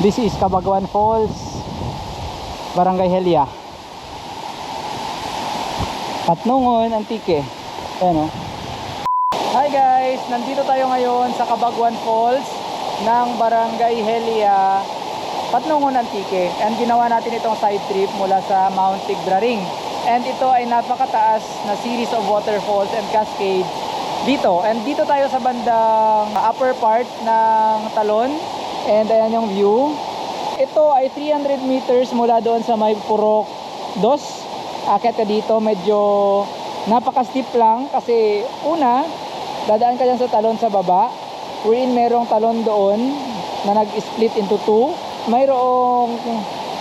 This is Cabaguan Falls, Barangay Helia, Patnungon, Antique. Ayan o. Hi guys, nandito tayo ngayon sa Cabaguan Falls ng Barangay Helia, Patnungon, Antique. And ginawa natin itong side trip mula sa Mount Tigbraring. And ito ay napakataas na series of waterfalls and cascades dito. And dito tayo sa bandang upper part ng talon. And ayan yung view. Ito ay 300 meters mula doon sa may Purok 2. Akit ka dito, medyo napaka-steep lang. Kasi una, dadaan ka dyan sa talon sa baba. Wherein merong talon doon na nag-split into 2. Mayroong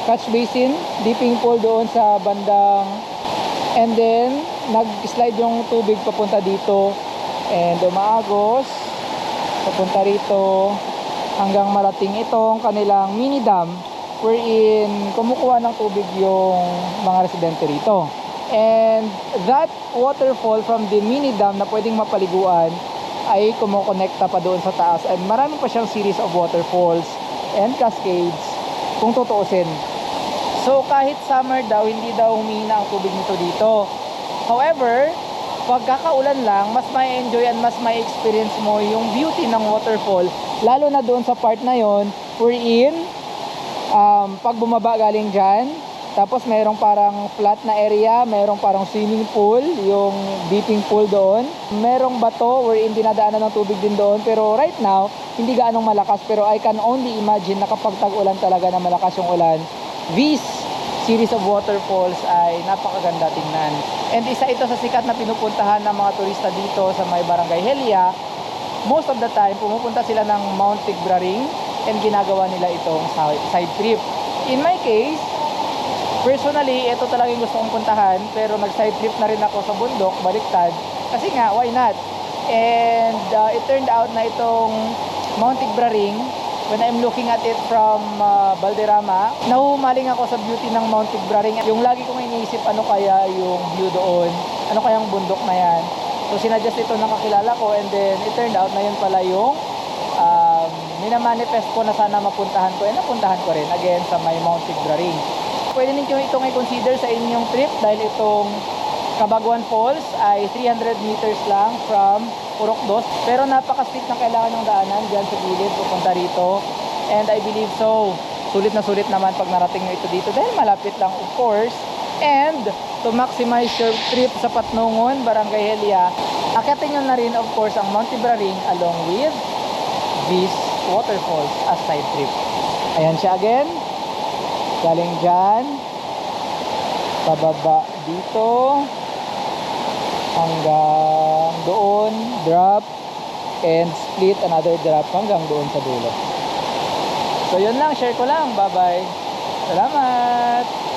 catch basin, dipping pool doon sa bandang. And then, nag-slide yung tubig papunta dito. And umaagos papunta rito hanggang malating itong kanilang mini dam wherein kumukuha ng tubig yung mga residente rito. And that waterfall from the mini dam na pwedeng mapaliguan ay kumukonekta pa doon sa taas. And marami pa siyang series of waterfalls and cascades kung tutuusin. So kahit summer daw, hindi daw humihina ang tubig nito dito. However, pagkakaulan lang, mas may enjoy and mas may experience mo yung beauty ng waterfall, lalo na doon sa part na yon wherein pag bumaba galing dyan, tapos mayroong parang flat na area, mayroong parang swimming pool, yung dipping pool doon, mayroong bato wherein dinadaanan ng tubig din doon. Pero right now, hindi gaanong malakas, pero I can only imagine na kapag tag-ulan talaga na malakas yung ulan, this series of waterfalls ay napakaganda tingnan. And isa ito sa sikat na pinupuntahan ng mga turista dito sa may Barangay Helia. Most of the time, pumupunta sila ng Mount Tigbraring and ginagawa nila itong side trip. In my case, personally, ito talaga yung gusto kong puntahan, pero nag-side trip na rin ako sa bundok, baliktad. Kasi nga, why not? And it turned out na itong Mount Tigbraring, when I'm looking at it from Balderrama, nahuhumaling ako sa beauty ng Mount Tigbraring. Yung lagi kong iniisip, ano kaya yung view doon? Ano kaya yung bundok na yan? So sinadjust ito ng kakilala ko, and then it turned out na yun pala yung minamanifest ko na sana mapuntahan ko. And napuntahan ko rin again sa may Mount Tigbraring. Pwede ninyo itong i-consider sa inyong trip dahil itong Cabaguan Falls ay 300 meters lang from Purok 2. Pero napaka-steep na kailangan ng daanan dyan sa gilid pupunta rito. And I believe so, sulit na sulit naman pag narating nyo ito dito dahil malapit lang of course. And to maximize your trip sa Patnungon, Barangay Helia, akitin nyo na rin of course ang Mount Tigbraring along with these waterfalls as side trip. Ayan siya again. Galing dyan, pababa dito hanggang doon, drop and split another drop hanggang doon sa dulo. So yun lang, share ko lang. Bye bye. Salamat.